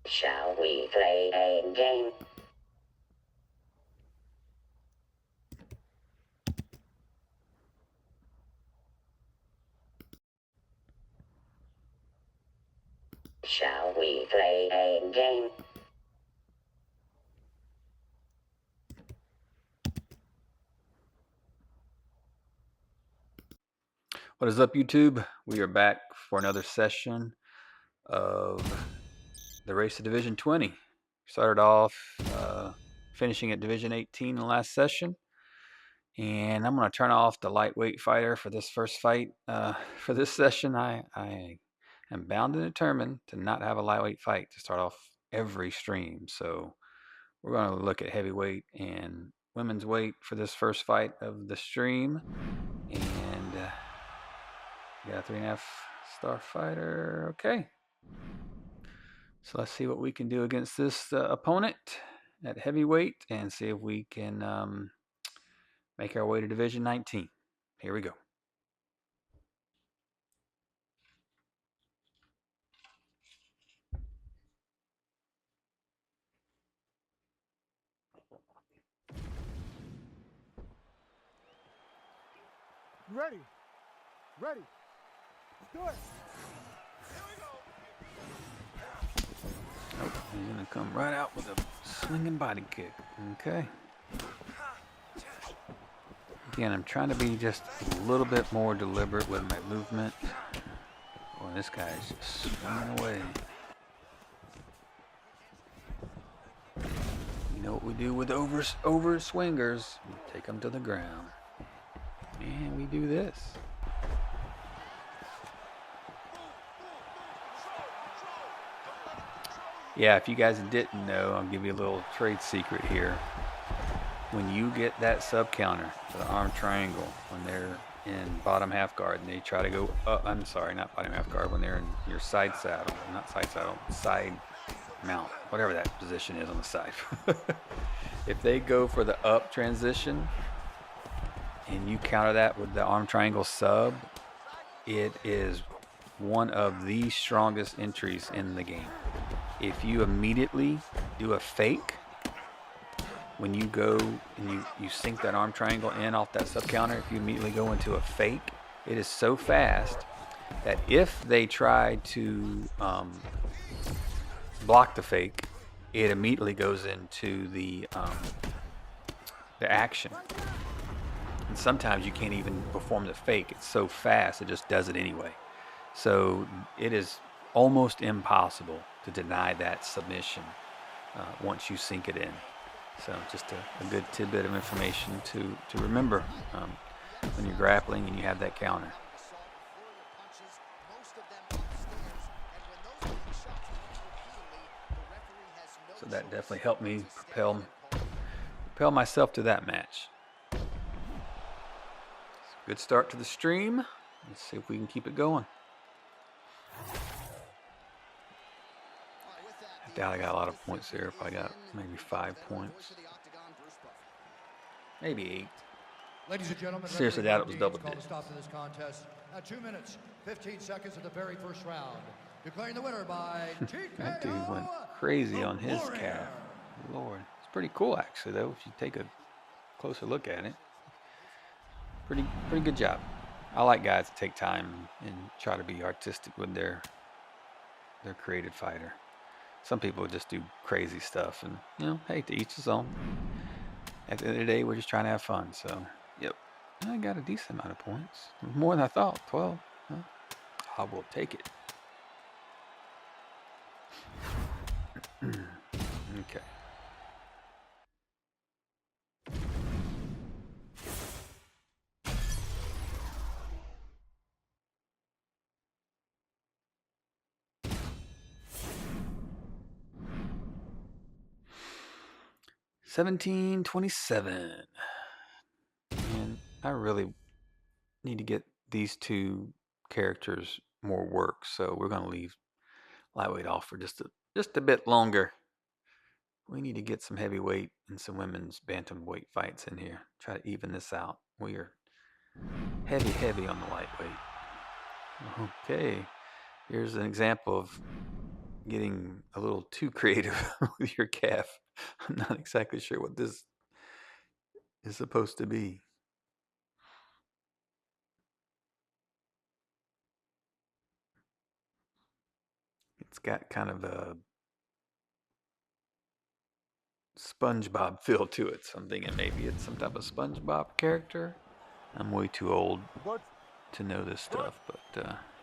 Shall we play a game? Shall we play a game? What is up, YouTube? We are back for another session of the race to Division 20. Started off finishing at Division 18 in the last session, and I'm going to turn off the lightweight fighter for this first fight. For this session, I am bound and determined to not have a lightweight fight to start off every stream. So we're going to look at heavyweight and women's weight for this first fight of the stream, and got a 3.5 star fighter. Okay. So let's see what we can do against this opponent at heavyweight and see if we can make our way to Division 19. Here we go. Ready. Ready. Let's do it. Oh, he's going to come right out with a swinging body kick. Okay. Again, I'm trying to be just a little bit more deliberate with my movement. Boy, this guy's just swinging away. You know what we do with over swingers? We take them to the ground. And we do this. Yeah, if you guys didn't know, I'll give you a little trade secret here. When you get that sub counter for the arm triangle, when they're in bottom half guard and they try to go up, I'm sorry, not bottom half guard, when they're in your side saddle, not side saddle, side mount, whatever that position is on the side. If they go for the up transition and you counter that with the arm triangle sub, it is one of the strongest entries in the game. If you immediately do a fake, when you go and you sink that arm triangle in off that sub counter, if you immediately go into a fake, it is so fast that if they try to block the fake, it immediately goes into the action. And sometimes you can't even perform the fake. It's so fast, it just does it anyway. So it is almost impossible to deny that submission once you sink it in. So just a good tidbit of information to remember when you're grappling and you have that counter. So that definitely helped me propel myself to that match. Good start to the stream. Let's see if we can keep it going. I doubt I got a lot of points there. If I got maybe 5 points, maybe 8. Ladies and gentlemen, Seriously, doubt it was double digits. Stop to this contest at 2 minutes, 15 seconds of the very first round. Declaring the winner by TKO. That dude went crazy on his calf. Lord, it's pretty cool actually, though. If you take a closer look at it, pretty good job. I like guys that take time and try to be artistic with their created fighter. Some people just do crazy stuff, and you know, hey, to each his own. At the end of the day, we're just trying to have fun. So, yep, I got a decent amount of points, more than I thought. 12. Huh? I will take it. Okay. $17.27, and I really need to get these two characters more work, so we're gonna leave lightweight off for just a bit longer. We need to get some heavyweight and some women's bantamweight fights in here. Try to even this out. We are heavy on the lightweight. Okay, here's an example of getting a little too creative with your calf. I'm not exactly sure what this is supposed to be. It's got kind of a SpongeBob feel to it, so I'm thinking maybe it's some type of SpongeBob character. I'm way too old to know this stuff, but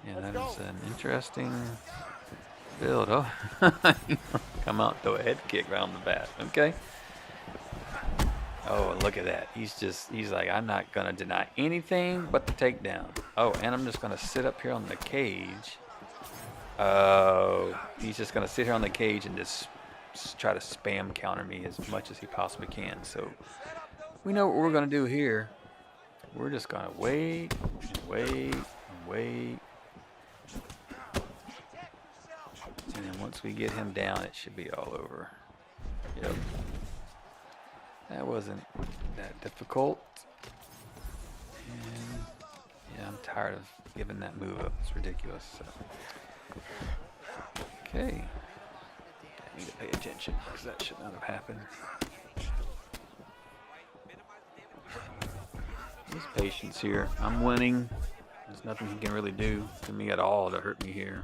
yeah, that is an interesting build. Oh, come out, throw a head kick right on the bat. Okay. Oh, look at that. He's like, I'm not going to deny anything but the takedown. Oh, and I'm just going to sit up here on the cage. Oh, he's just going to sit here on the cage and just try to spam counter me as much as he possibly can. So we know what we're going to do here. We're just going to wait and wait and wait. And then once we get him down, it should be all over. Yep. That wasn't that difficult. And yeah, I'm tired of giving that move up. It's ridiculous. So. Okay. I need to pay attention because that should not have happened. His patience here. I'm winning. There's nothing he can really do to me at all to hurt me here.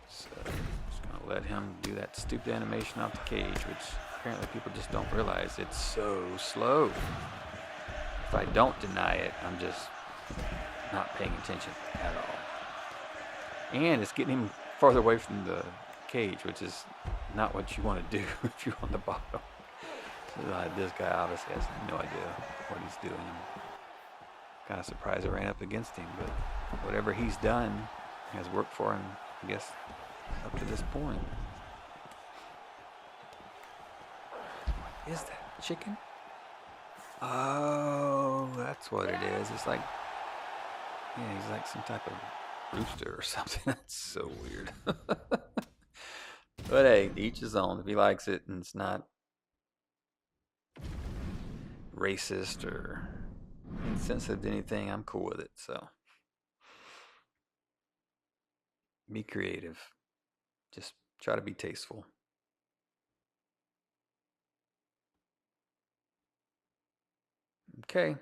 So I'm just going to let him do that stupid animation off the cage, which apparently people just don't realize it's so slow. If I don't deny it, I'm just not paying attention at all. And it's getting him farther away from the cage, which is not what you want to do if you're on the bottom. So, this guy obviously has no idea what he's doing. I'm kind of surprised I ran up against him, but whatever he's done has worked for him, I guess, up to this point. Is that chicken? Oh, that's what it is. It's like, yeah, he's like some type of rooster or something. That's so weird. But hey, each his own. If he likes it and it's not racist or insensitive to anything, I'm cool with it. So be creative. Just try to be tasteful. Okay.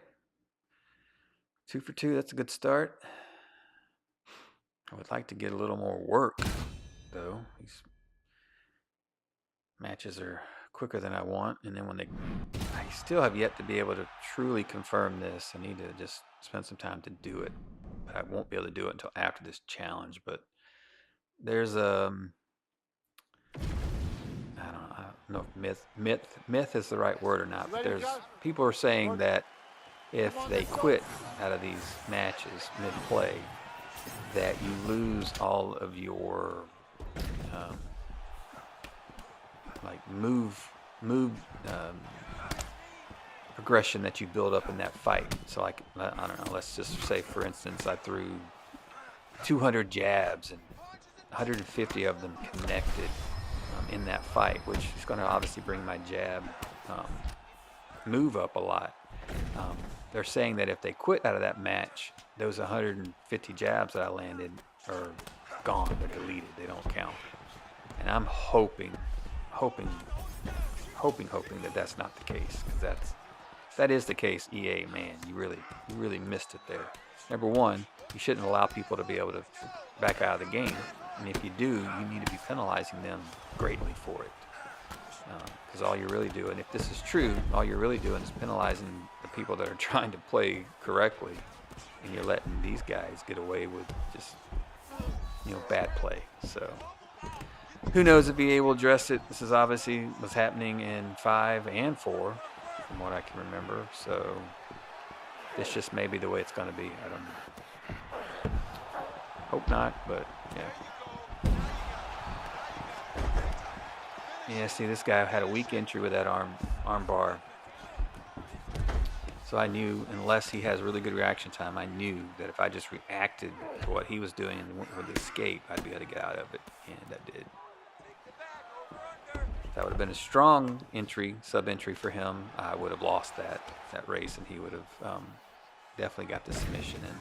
2 for 2, that's a good start. I would like to get a little more work, though. These matches are quicker than I want, and then I still have yet to be able to truly confirm this. I need to just spend some time to do it, but I won't be able to do it until after this challenge. But there's I don't know if myth is the right word or not, but there's people are saying that if they quit out of these matches mid-play, that you lose all of your like move progression that you build up in that fight. So like, I don't know, let's just say for instance I threw 200 jabs and 150 of them connected in that fight, which is going to obviously bring my jab move up a lot. They're saying that if they quit out of that match, those 150 jabs that I landed are gone. They're deleted. They don't count. And I'm hoping that that's not the case, because if that is the case, EA, man, you really missed it there. Number one, you shouldn't allow people to be able to back out of the game, and if you do, you need to be penalizing them greatly for it. Because all you're really doing, if this is true, all you're really doing is penalizing the people that are trying to play correctly, and you're letting these guys get away with just, bad play. So who knows if EA will address it. This is obviously what's happening in 5 and 4, from what I can remember. So this just may be the way it's going to be. I don't know. Hope not, but yeah. Yeah, see, this guy had a weak entry with that arm bar. So I knew, unless he has really good reaction time, I knew that if I just reacted to what he was doing and went with the escape, I'd be able to get out of it, and I did. If that would have been a strong entry, sub-entry for him, I would have lost that race, and he would have definitely got the submission in.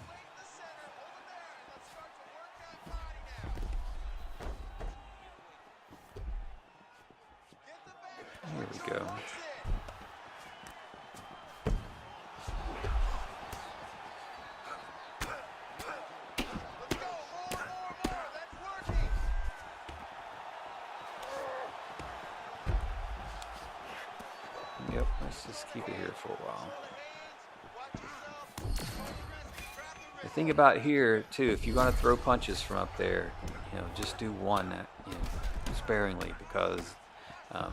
go. Yep, let's just keep it here for a while. The thing about here too, if you're going to throw punches from up there, you know, just do one, you know, sparingly, because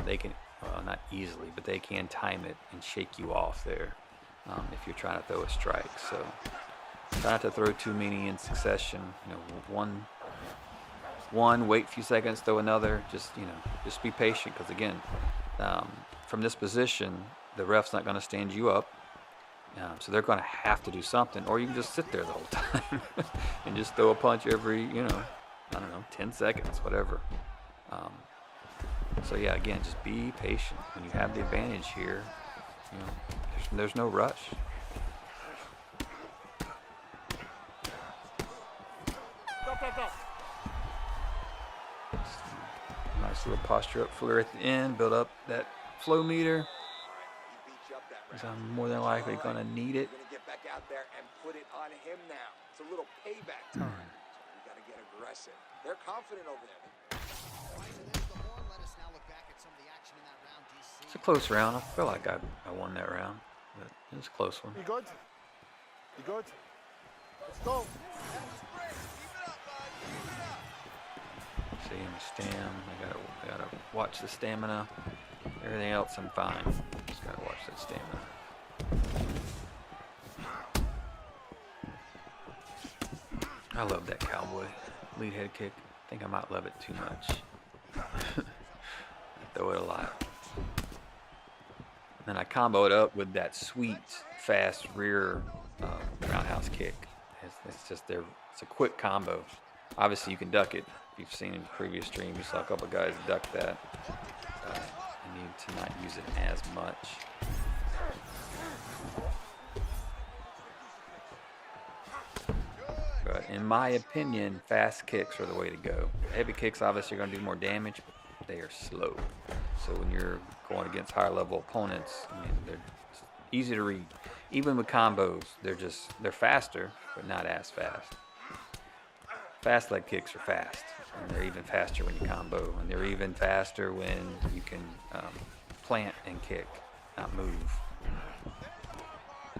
they can, well, not easily, but they can time it and shake you off there if you're trying to throw a strike. So try not to throw too many in succession. You know, one, wait a few seconds, throw another. Just, you know, just be patient, because again, from this position, the ref's not going to stand you up. So they're going to have to do something, or you can just sit there the whole time and just throw a punch every, you know, I don't know, 10 seconds, whatever. So yeah, again, just be patient. When you have the advantage here, you know, there's no rush. Nice little posture up flutter at the end, build up that flow meter, because I'm more than likely going to need it. Gonna get back out there and put it on him now. It's a little payback time. So we gotta get aggressive. They're confident over there. It's a close round. I feel like I won that round, but it was a close one. You good? You good? Let's go. See him stam. I gotta watch the stamina. Everything else I'm fine. Just gotta watch that stamina. I love that cowboy lead head kick. I think I might love it too much. I throw it a lot. And I combo it up with that sweet, fast rear roundhouse kick. It's just there. It's a quick combo. Obviously, you can duck it. If you've seen in the previous stream, you saw a couple of guys duck that. You need to not use it as much. But in my opinion, fast kicks are the way to go. Heavy kicks obviously are going to do more damage, but they are slow. So when you're going against higher level opponents, I mean, they're easy to read. Even with combos, they're faster, but not as fast. Fast leg kicks are fast, and they're even faster when you combo, and they're even faster when you can plant and kick, not move.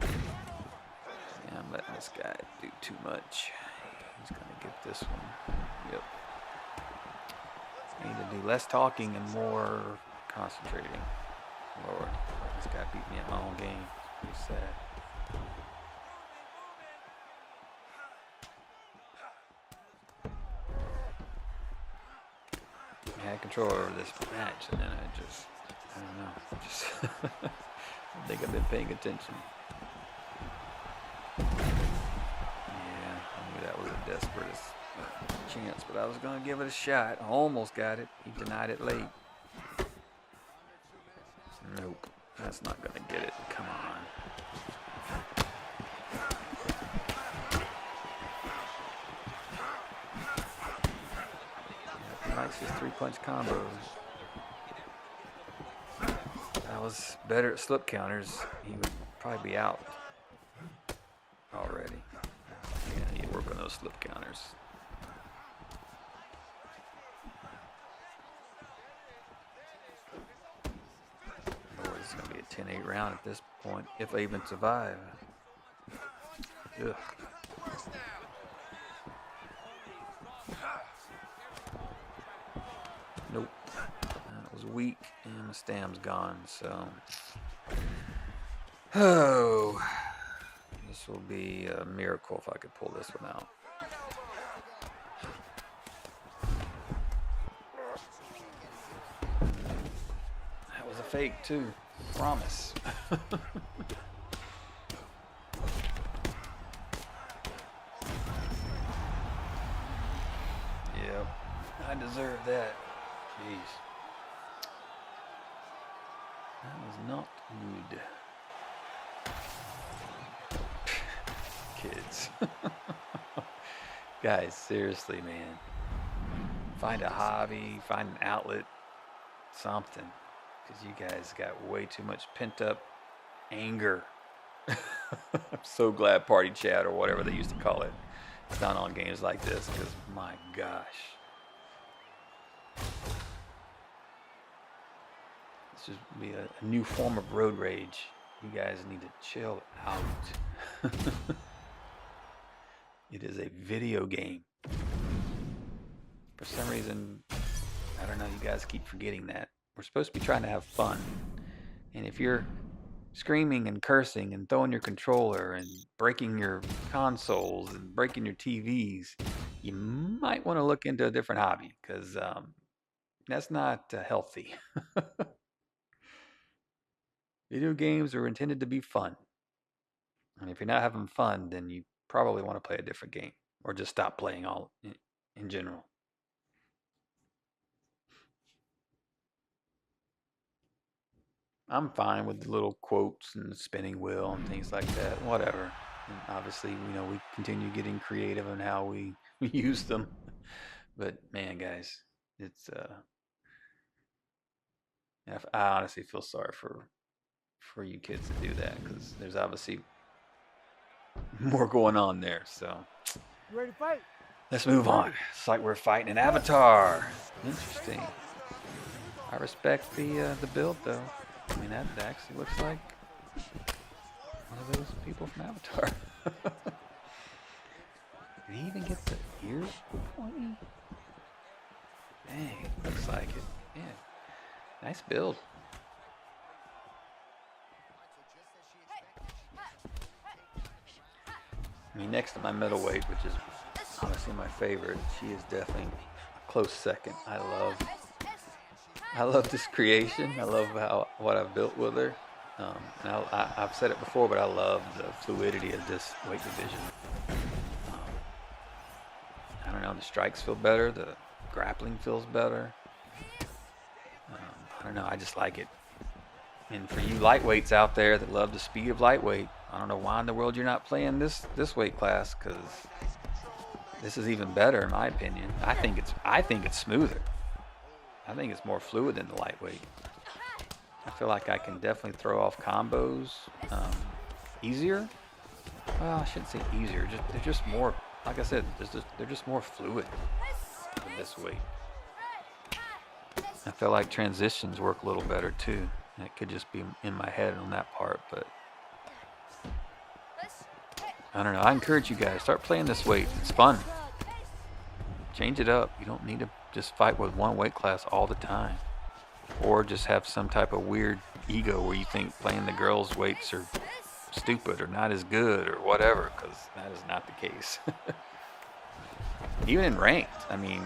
Yeah, I'm letting this guy do too much. He's gonna get this one. Yep. I need to do less talking and more concentrating. Lord, this guy beat me at my own game. Pretty sad. I had control over this match, and then I don't know, I think I've been paying attention. Yeah, I knew that was a desperate chance, but I was going to give it a shot. I almost got it. He denied it late. Nope, that's not going to get it. Come on. He likes his three-punch combos. If I was better at slip counters, he would probably be out already. Yeah, I need to work on those slip counters. Oh, this is going to be a 10-8 round at this point, if I even survive. Ugh. Nope. That was weak, and the stam's gone, so. Oh. This will be a miracle if I could pull this one out. That was a fake, too. Promise. Yep. I deserve that. Jeez. That was not good. Kids. Guys, seriously, man. Find a hobby, find an outlet, something. because you guys got way too much pent up anger. I'm so glad Party Chat or whatever they used to call it, it's not on games like this, because my gosh. This should be a new form of road rage. You guys need to chill out. It is a video game. For some reason, I don't know, you guys keep forgetting that. We're supposed to be trying to have fun. And if you're screaming and cursing and throwing your controller and breaking your consoles and breaking your TVs, you might want to look into a different hobby, because that's not healthy. Video games are intended to be fun. And if you're not having fun, then you probably want to play a different game, or just stop playing all in general. I'm fine with the little quotes and the spinning wheel and things like that, whatever. And obviously, we continue getting creative in how we use them. But man, guys, it's I honestly feel sorry for you kids to do that, because there's obviously more going on there. So You ready to fight? let's move on. It's like we're fighting an avatar. Interesting. I respect the build though. I mean, that actually looks like one of those people from Avatar. Did he even get the ears pointy? Dang, looks like it. Yeah, nice build. I mean, next to my middleweight, which is honestly my favorite, she is definitely a close second. I love this creation. I love what I've built with her. And I've said it before, but I love the fluidity of this weight division. I don't know, the strikes feel better, the grappling feels better. I don't know, I just like it. And for you lightweights out there that love the speed of lightweight, I don't know why in the world you're not playing this weight class, because this is even better in my opinion. I think it's smoother. I think it's more fluid than the lightweight. I feel like I can definitely throw off combos easier. Well, I shouldn't say easier. They're just more, like I said, they're just more fluid with this weight. I feel like transitions work a little better too. And it could just be in my head on that part, but I don't know. I encourage you guys, start playing this weight. It's fun. Change it up. You don't need to just fight with one weight class all the time, or just have some type of weird ego where you think playing the girls' weights are stupid or not as good or whatever, because that is not the case. Even in ranked, I mean,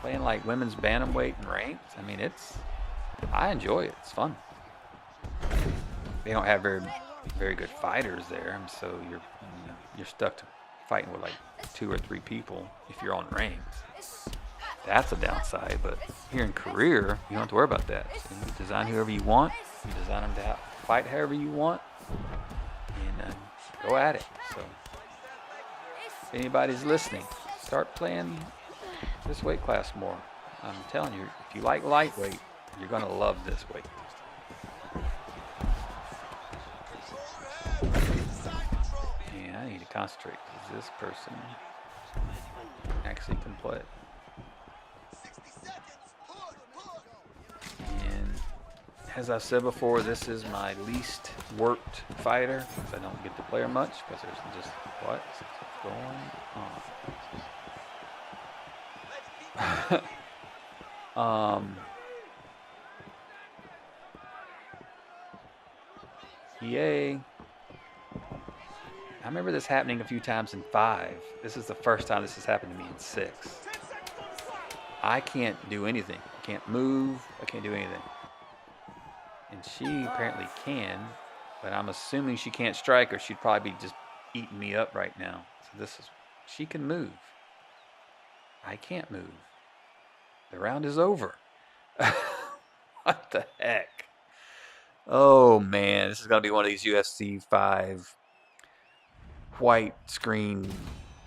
playing like women's bantamweight and ranked, I mean, I enjoy it. It's fun. They don't have very good fighters there, and so you're stuck to fighting with like 2 or 3 people if you're on ranked. That's a downside, but here in career, you don't have to worry about that. So you design whoever you want. You design them to fight however you want, and go at it. So if anybody's listening, start playing this weight class more. I'm telling you, if you like lightweight, you're going to love this weight. And I need to concentrate, because this person actually can play. And as I've said before, this is my least worked fighter, because I don't get to play her much, because there's just what's going on. Yay. I remember this happening a few times in 5. This is the first time this has happened to me in 6. I can't do anything. I can't move. I can't do anything. And she apparently can, but I'm assuming she can't strike, or she'd probably be just eating me up right now. So she can move. I can't move. The round is over. What the heck? Oh man, this is gonna be one of these UFC 5 white screen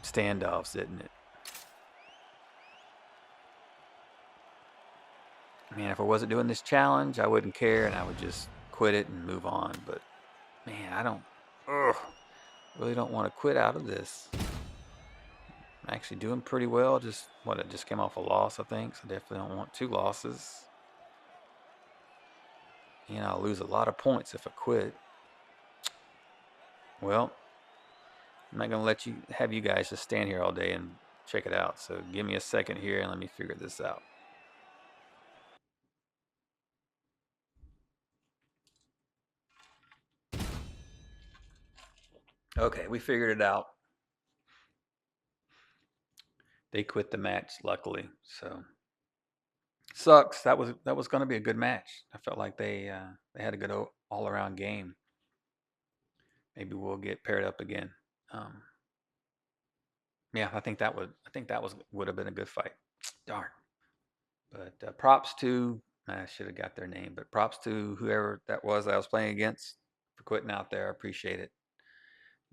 standoffs, isn't it? Man, if I wasn't doing this challenge, I wouldn't care and I would just quit it and move on. But man, I don't, really don't want to quit out of this. I'm actually doing pretty well. Just what, it just came off a loss, I think. So definitely don't want 2 losses. And I'll lose a lot of points if I quit. Well, I'm not gonna let you have you guys just stand here all day and check it out. So give me a second here and let me figure this out. Okay, we figured it out. They quit the match, luckily. So sucks. That was going to be a good match. I felt like they had a good all around game. Maybe we'll get paired up again. Um, yeah, I think that would have been a good fight. Darn. But props to, I should have got their name, but props to whoever that was I was playing against for quitting out there. I appreciate it.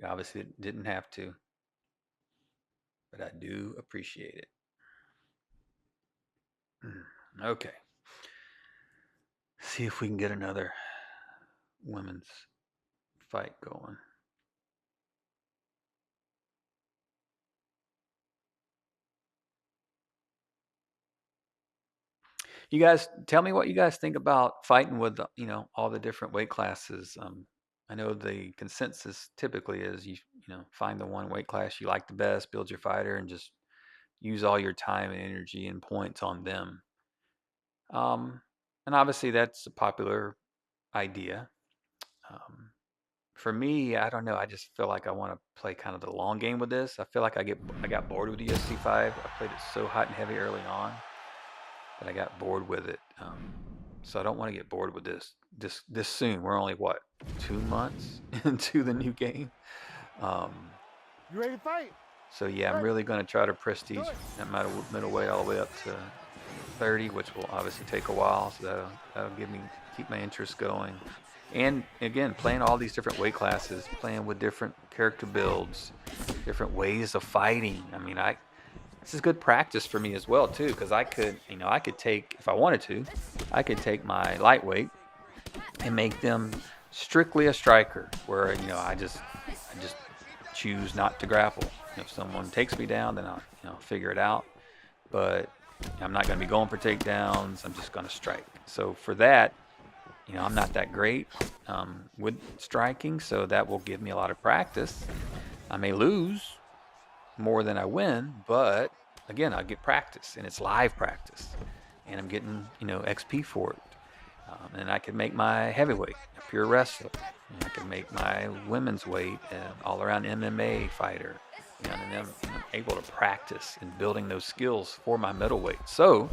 You obviously didn't have to, but I do appreciate it. Okay. See if we can get another women's fight going. You guys tell me what you guys think about fighting with all the different weight classes. I know the consensus typically is you find the one weight class you like the best, build your fighter, and just use all your time and energy and points on them. Um, and obviously that's a popular idea. Um, for me, I don't know. I just feel like I want to play kind of the long game with this. I feel like I got bored with UFC 5. I played it so hot and heavy early on that I got bored with it. So I don't want to get bored with this soon. We're only what, 2 months into the new game. You ready to fight? So yeah, I'm really going to try to prestige that middleweight all the way up to 30, which will obviously take a while. So that'll keep my interest going. And again, playing all these different weight classes, playing with different character builds, different ways of fighting. I mean, this is good practice for me as well too, because I could take, if I wanted to, I could take my lightweight and make them strictly a striker, where I just choose not to grapple. If someone takes me down, then I'll figure it out. But I'm not going to be going for takedowns. I'm just going to strike. So for that, I'm not that great with striking, so that will give me a lot of practice. I may lose more than I win, but again, I get practice, and it's live practice, and I'm getting XP for it. And I can make my heavyweight a pure wrestler. And I can make my women's weight an all-around MMA fighter. And I'm able to practice in building those skills for my middleweight. So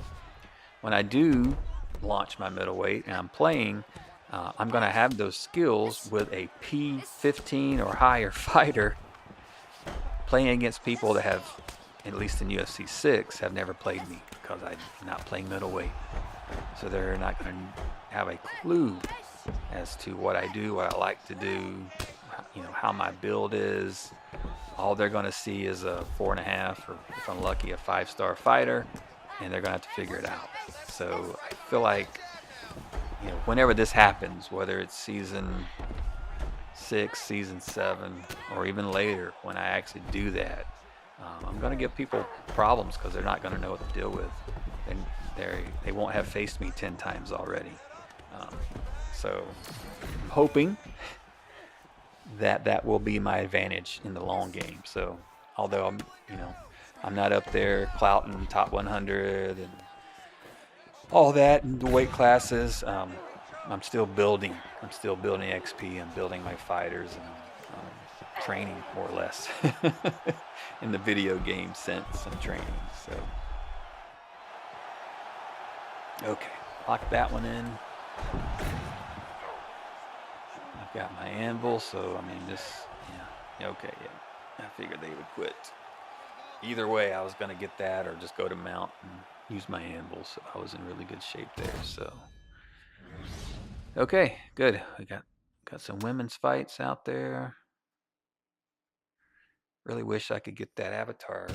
when I do launch my middleweight and I'm playing, I'm going to have those skills with a P15 or higher fighter, playing against people that have, at least in UFC 6, have never played me, because I'm not playing middleweight. So they're not going to have a clue as to what I do, what I like to do, how my build is. All they're going to see is a 4.5, or if I'm lucky, a 5-star fighter, and they're going to have to figure it out. So I feel like, whenever this happens, whether it's season 6, season 7, or even later, when I actually do that, I'm going to give people problems, because they're not going to know what to deal with. And they won't have faced me 10 times already. So I'm hoping that will be my advantage in the long game. So although I'm not up there clouting top 100 and all that in the weight classes, I'm still building. I'm still building XP. I'm building my fighters and training, more or less, in the video game sense of training. So okay, lock that one in. I've got my anvil, so I mean, okay, yeah. I figured they would quit. Either way, I was going to get that or just go to mount and use my anvil, so I was in really good shape there. So okay, good. We got some women's fights out there. Really wish I could get that Avatar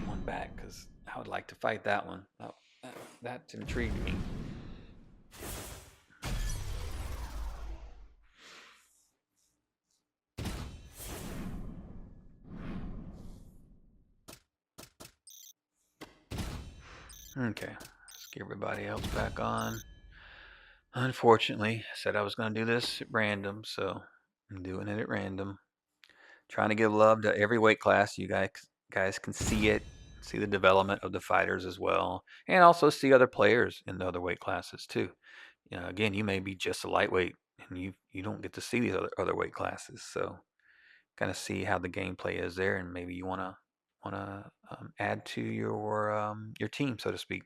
one back, because I would like to fight that one. That intrigued me. Okay, let's get everybody else back on. Unfortunately, I said I was going to do this at random, so I'm doing it at random. Trying to give love to every weight class. You guys can see it, see the development of the fighters as well, and also see other players in the other weight classes too. Again, you may be just a lightweight, and you don't get to see these other weight classes, so kind of see how the gameplay is there, and maybe you wanna add to your team, so to speak.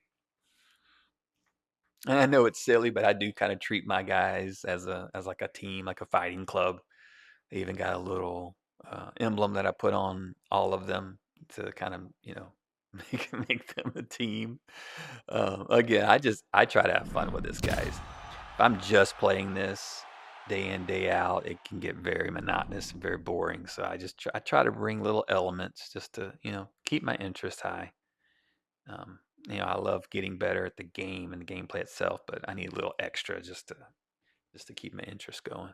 And I know it's silly, but I do kind of treat my guys as like a team, like a fighting club. They even got a little emblem that I put on all of them to kind of make them a team. Again, I try to have fun with this, guys. If I'm just playing this day in day out, it can get very monotonous and very boring. So I try to bring little elements just to keep my interest high. Um, I love getting better at the game and the gameplay itself, but I need a little extra just to keep my interest going.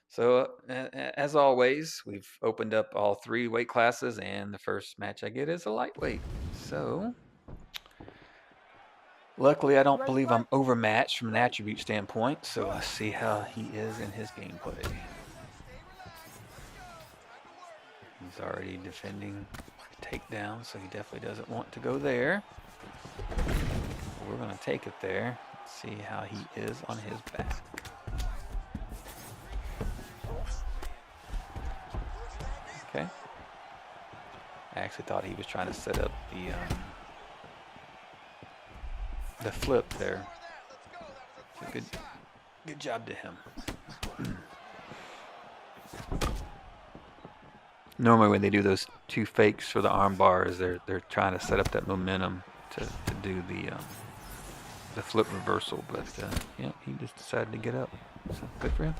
So as always, we've opened up all 3 weight classes, and the first match I get is a lightweight. So luckily, I don't believe I'm overmatched from an attribute standpoint. So let's see how he is in his gameplay. He's already defending the takedown, so he definitely doesn't want to go there. We're going to take it there. See how he is on his back. Okay. I actually thought he was trying to set up the flip there. So good job to him. Normally when they do those 2 fakes for the arm bars, they're trying to set up that momentum to do the flip reversal, but yeah, he just decided to get up. So good for him.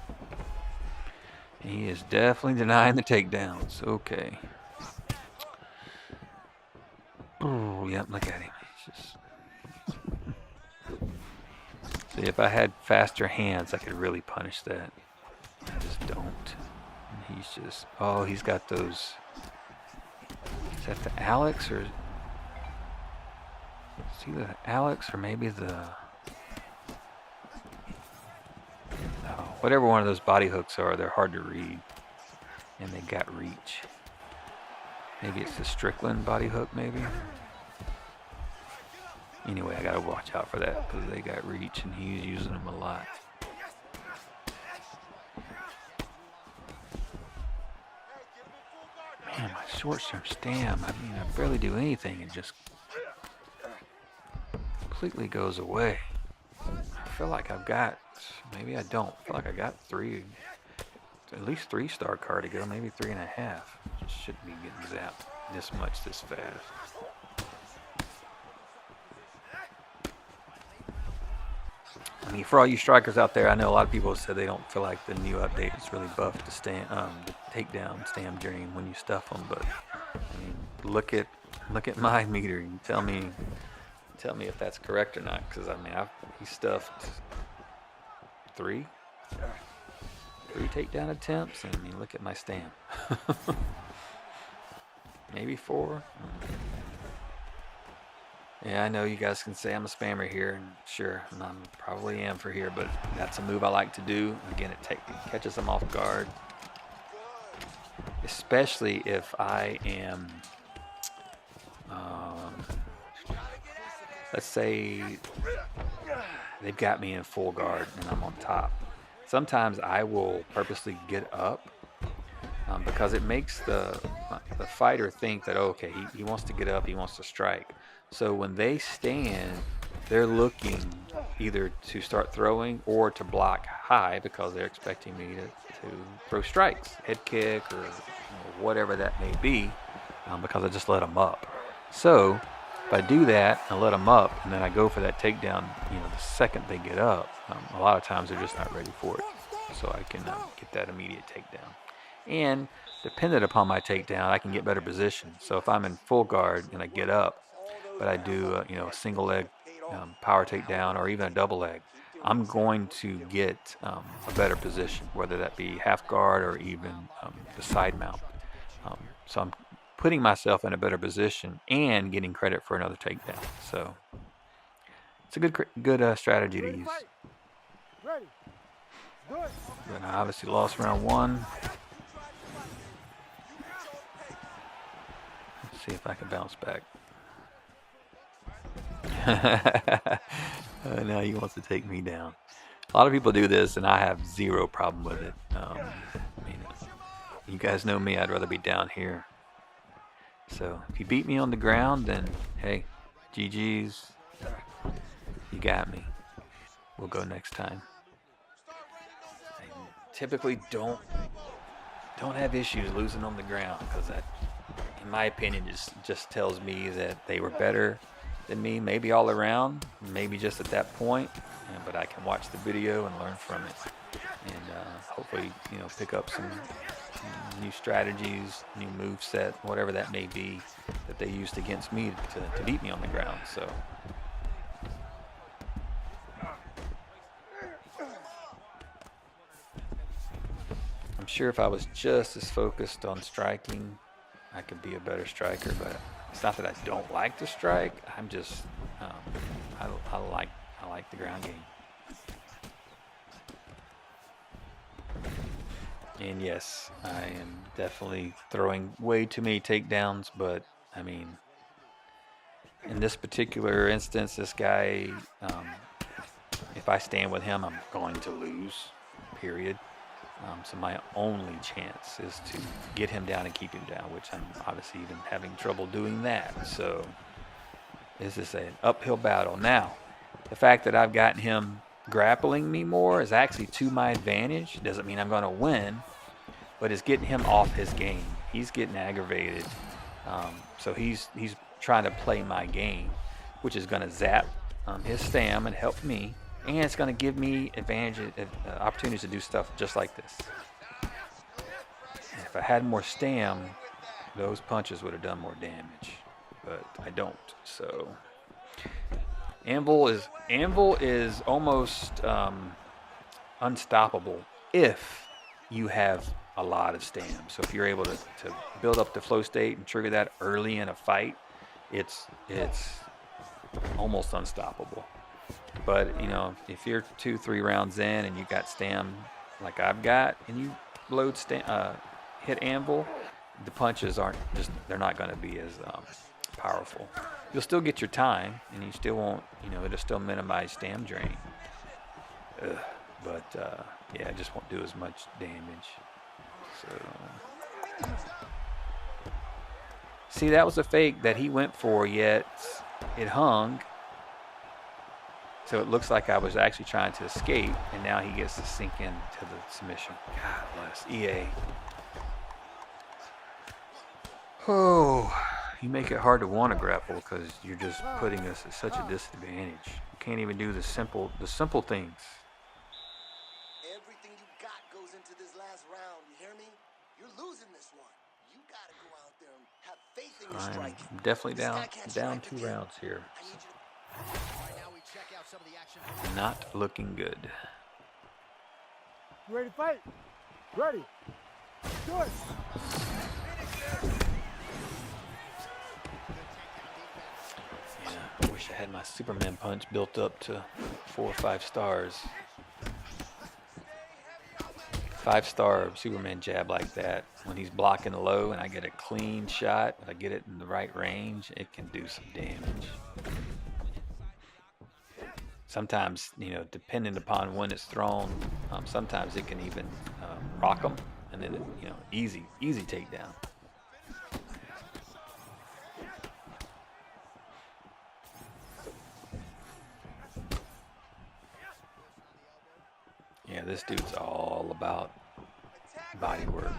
He is definitely denying the takedowns. Okay. Oh, yep, look at him. He's just... See, if I had faster hands, I could really punish that. I just don't. And he's just... Oh, he's got those... Is that the Alex or... Is he the Alex or maybe the... Oh, whatever one of those body hooks are, they're hard to read. And they got reach. Maybe it's the Strickland body hook, maybe? Anyway, I gotta watch out for that because they got reach and he's using them a lot. Man, my short-term stam, I mean, I barely do anything. It just completely goes away. I feel like I've got, maybe I don't. I feel like I got 3, at least 3-star card to go, maybe 3.5. Just shouldn't be getting zapped this much this fast. I mean, for all you strikers out there, I know a lot of people said they don't feel like the new update is really buffed the takedown stam dream when you stuff them. But I mean, look at my meter and tell me if that's correct or not. Because I mean, he stuffed 3 takedown attempts, and I mean, look at my stam. Maybe 4. Yeah, I know you guys can say I'm a spammer here, and sure, I probably am for here, but that's a move I like to do. Again, it catches them off guard, especially if I am, let's say they've got me in full guard and I'm on top. Sometimes I will purposely get up because it makes the fighter think that, okay, he wants to get up, he wants to strike. So when they stand, they're looking either to start throwing or to block high because they're expecting me to throw strikes, head kick, or whatever that may be, because I just let them up. So if I do that and let them up, and then I go for that takedown, the second they get up, a lot of times they're just not ready for it. So I can get that immediate takedown. And dependent upon my takedown, I can get better position. So if I'm in full guard and I get up, but I do a single leg power takedown or even a double leg, I'm going to get a better position, whether that be half guard or even the side mount. So I'm putting myself in a better position and getting credit for another takedown. So it's a good strategy to use. Ready. Do it. But I obviously lost round 1. Let's see if I can bounce back. Now he wants to take me down. A lot of people do this, and I have zero problem with it. I mean, you guys know me. I'd rather be down here. So if you beat me on the ground, then hey, GG's. You got me. We'll go next time. I typically don't have issues losing on the ground, because that, in my opinion, just tells me that they were better than me, maybe all around, maybe just at that point. But I can watch the video and learn from it, and hopefully, pick up some new strategies, new move set, whatever that may be, that they used against me to beat me on the ground. So. I'm sure if I was just as focused on striking, I could be a better striker. But it's not that I don't like to strike. I'm just I like the ground game. And yes, I am definitely throwing way too many takedowns. But I mean, in this particular instance, this guy, if I stand with him, I'm going to lose. Period. So my only chance is to get him down and keep him down, which I'm obviously even having trouble doing that. So this is an uphill battle. Now, the fact that I've gotten him grappling me more is actually to my advantage. Doesn't mean I'm going to win, but it's getting him off his game. He's getting aggravated. So he's trying to play my game, which is going to zap his stam and help me. And it's going to give me opportunities to do stuff just like this. And if I had more stam, those punches would have done more damage. But I don't. So Anvil is almost unstoppable if you have a lot of stam. So if you're able to build up the flow state and trigger that early in a fight, it's almost unstoppable. But if you're 2-3 rounds in and you got stam like I've got, and you load hit Anvil, the punches they're not going to be as powerful. You'll still get your time, and you still won't, it'll still minimize stam drain. But yeah, it just won't do as much damage. So see, that was a fake that he went for, yet it hung. So it looks like I was actually trying to escape, and now he gets to sink into the submission. God bless EA. Oh, you make it hard to want to grapple because you're just putting us at such a disadvantage. You can't even do the simple things. Everything you got goes into this last round. You hear me? You're losing this one. You gotta go out there and have faith in your striking. I'm definitely down 2 rounds here. Not looking good. You ready to fight? Ready. Do it. Yeah, I wish I had my Superman punch built up to 4 or 5 stars. 5-star Superman jab like that, when he's blocking low and I get a clean shot, if I get it in the right range, it can do some damage. Sometimes, depending upon when it's thrown, sometimes it can even rock them, and then, easy takedown. Yeah, this dude's all about body work.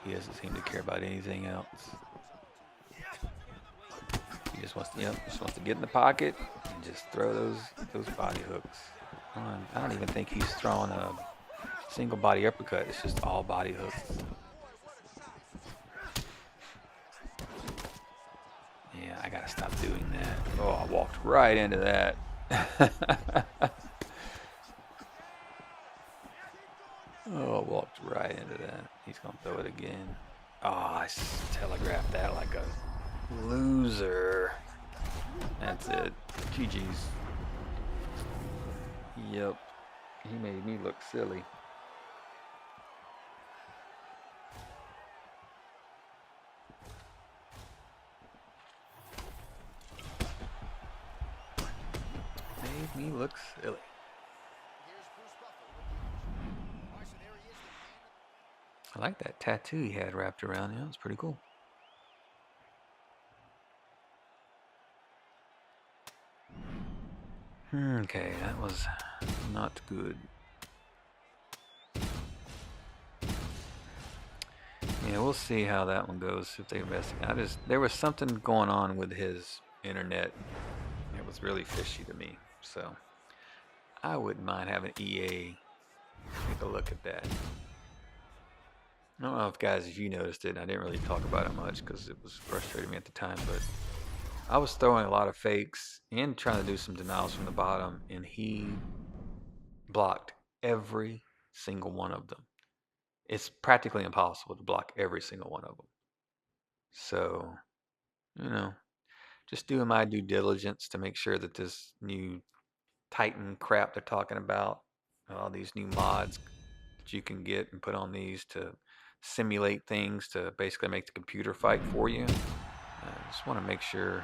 He doesn't seem to care about anything else. He just wants to get in the pocket and just throw those body hooks. I don't even think he's throwing a single body uppercut. It's just all body hooks. Yeah, I gotta stop doing that. Oh, I walked right into that. Oh, I walked right into that. He's gonna throw it again. Oh, I telegraphed that like a loser. That's it. GG's. Yep. He made me look silly. Made me look silly. I like that tattoo he had wrapped around him. It was pretty cool. Okay, that was not good. Yeah, we'll see how that one goes if they investigate. There was something going on with his internet. It was really fishy to me. So I wouldn't mind having EA take a look at that. I don't know if guys, if you noticed it. I didn't really talk about it much because it was frustrating me at the time, but I was throwing a lot of fakes and trying to do some denials from the bottom, and he blocked every single one of them. It's practically impossible to block every single one of them. So, you know, just doing my due diligence to make sure that this new Titan crap they're talking about, all these new mods that you can get and put on these to simulate things to basically make the computer fight for you. I just want to make sure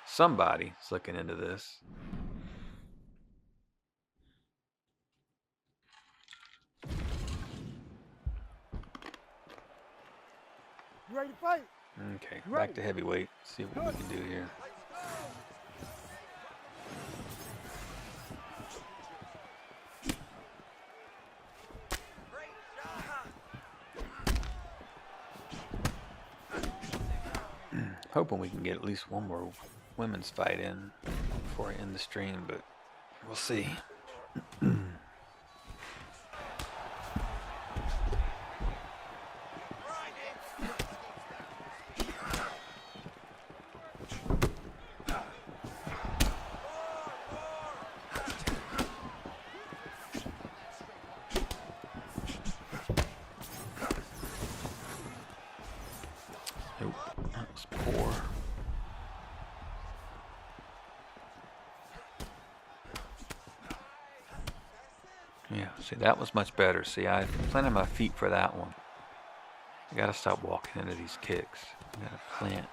somebody's looking into this. You ready to fight? Okay, back to heavyweight. See what we can do here. Hoping we can get at least one more women's fight in before I end the stream, but we'll see. Nope, that was poor. Yeah, see, that was much better. See, I planted my feet for that one. You gotta stop walking into these kicks. You gotta plant.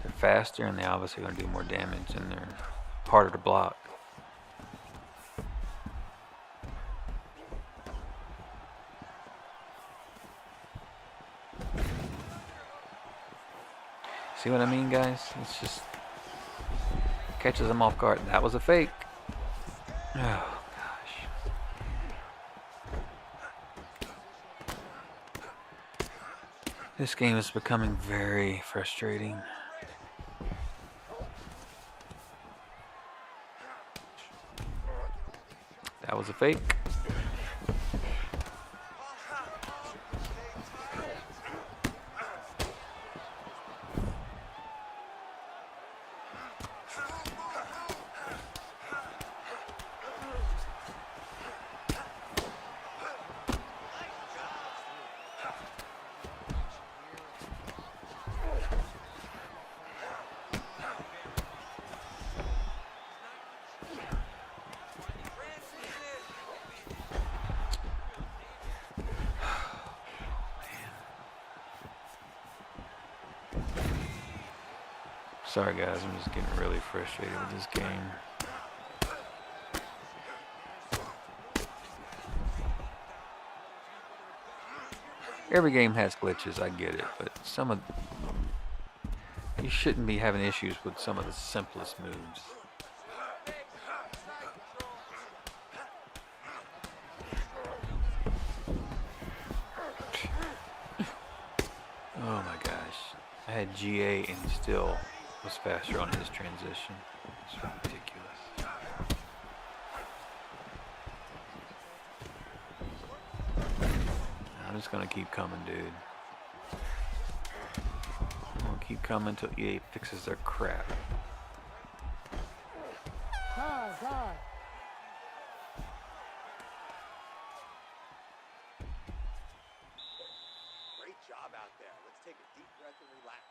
They're faster and they obviously gonna do more damage and they're harder to block. See what I mean, guys? It's just catches them off guard. That was a fake. Oh, gosh. This game is becoming very frustrating. That was a fake. Sorry guys, I'm just getting really frustrated with this game. Every game has glitches, I get it, but you shouldn't be having issues with some of the simplest moves. Oh my gosh. I had GA and he still was faster on his transition. It's ridiculous. I'm just gonna keep coming, dude. I'm gonna keep coming until EA fixes their crap. Time. Great breath and relax.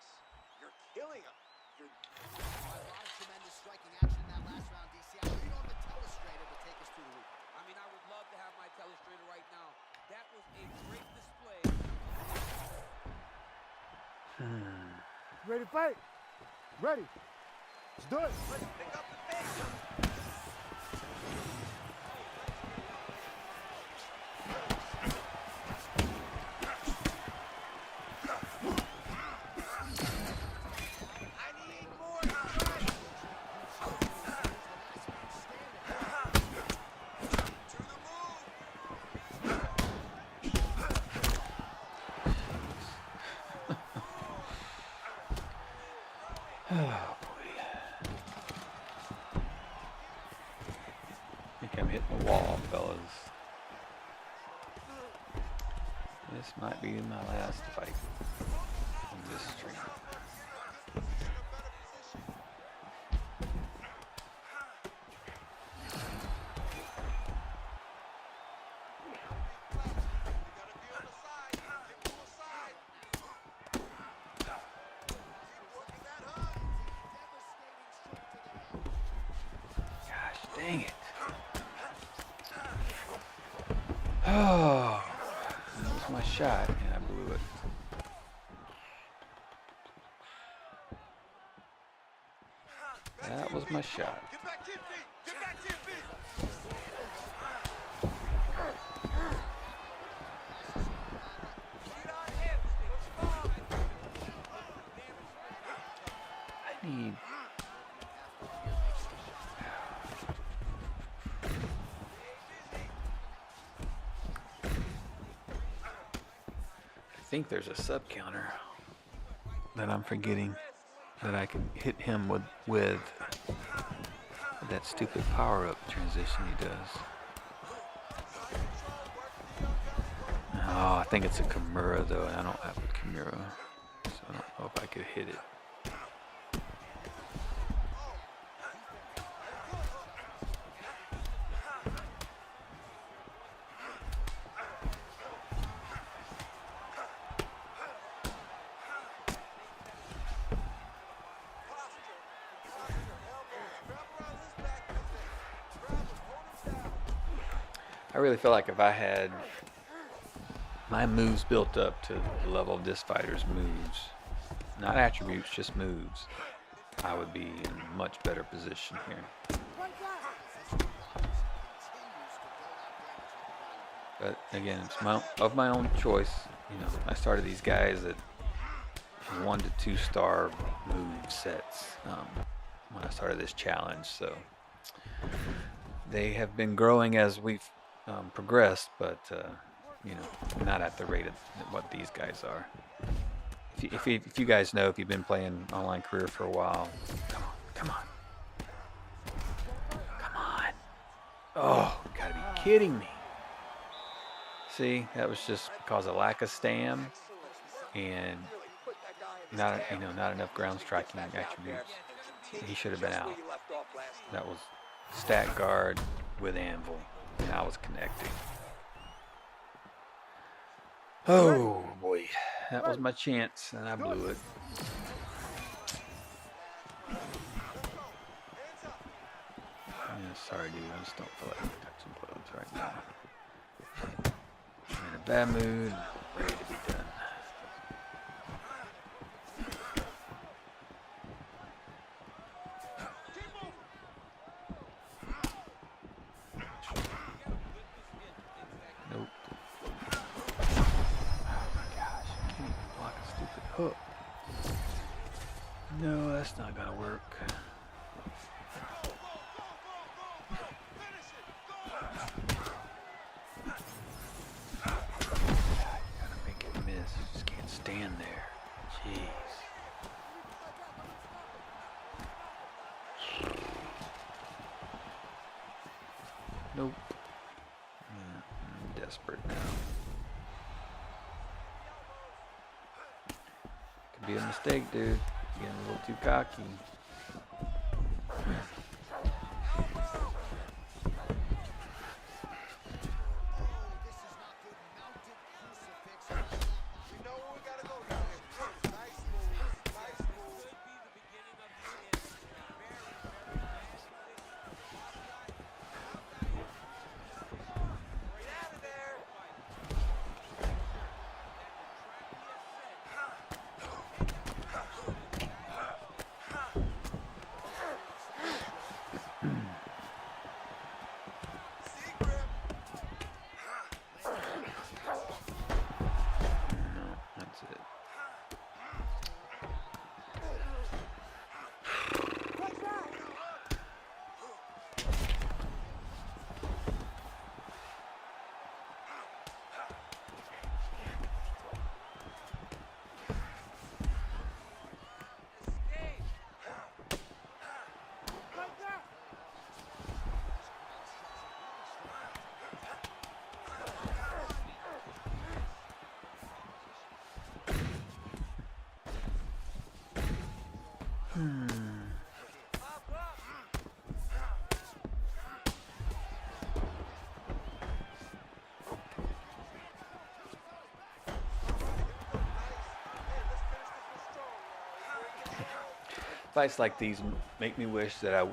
You're killing him. You're A lot of tremendous striking action in that last round, DC. I know you don't have a telestrator to take us through the week. I mean, I would love to have my telestrator right now. That was a great display. Ready to fight? Ready. Let's do it. Let's pick up the pace. I need more strength. To the move. Oh boy. I think I'm hitting the wall, fellas. This might be my last fight on this stream. Gosh dang it. Oh, that was my shot and I blew it. That was my shot. Get back to your feet. Get back to your feet. Get on him. I need. I think there's a sub counter that I'm forgetting that I can hit him with that stupid power up transition he does. Oh, I think it's a Kimura though, and I don't have a Kimura, so I don't know if I could hit it. I really feel like if I had my moves built up to the level of this fighter's moves, not attributes, just moves, I would be in a much better position here. But again, it's of my own choice. You know, I started these guys at 1 to 2 star move sets when I started this challenge, so they have been growing as we've progressed, but you know, not at the rate of what these guys are. If you guys know, if you've been playing online career for a while, come on. Oh, you gotta be kidding me. See, that was just because of lack of stam and not enough ground striking attributes. He should have been out. That was stat guard with anvil, and I was connecting. Oh boy, that was my chance, and I blew it. Yeah, sorry, dude. I just don't feel like touching clothes right now. I'm in a bad mood, ready to be done. Nope. Oh my gosh, I can't even block a stupid hook. No, that's not gonna work. Stand there. Jeez. Nope. I'm desperate now. Could be a mistake, dude. Getting a little too cocky. Fights like these make me wish that I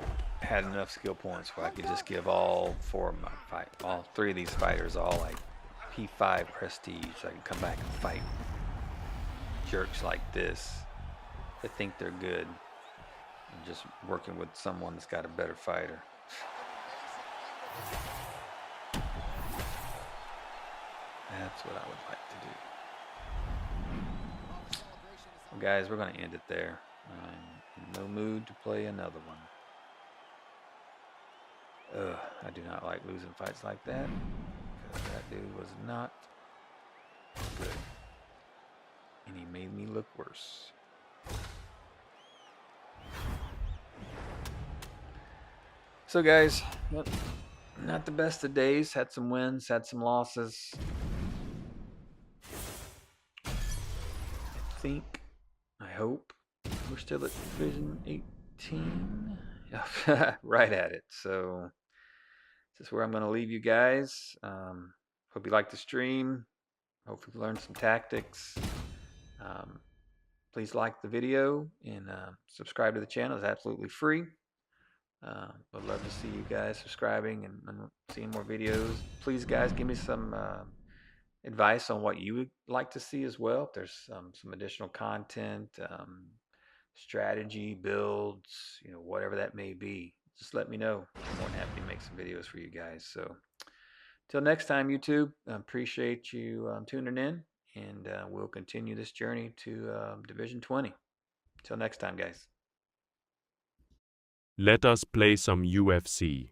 had enough skill points where I could just give all three of these fighters all like P5 prestige, so I can come back and fight jerks like this that think they're good, and just working with someone that's got a better fighter. That's what I would like to do. Well, guys, we're going to end it there. I'm in no mood to play another one. I do not like losing fights like that, because that dude was not good, and he made me look worse. So guys, not the best of days. Had some wins, had some losses. I hope we're still at Division 18. Right at it. So this is where I'm going to leave you guys. Hope you liked the stream. Hope you learned some tactics. Please like the video and subscribe to the channel. It's absolutely free. Would love to see you guys subscribing and seeing more videos. Please, guys, give me some advice on what you would like to see as well. If there's some additional content, strategy, builds, whatever that may be, just let me know. I'm more than happy to make some videos for you guys. So till next time, YouTube, appreciate you tuning in, and we'll continue this journey to Division 20. Till next time, guys. Let us play some UFC.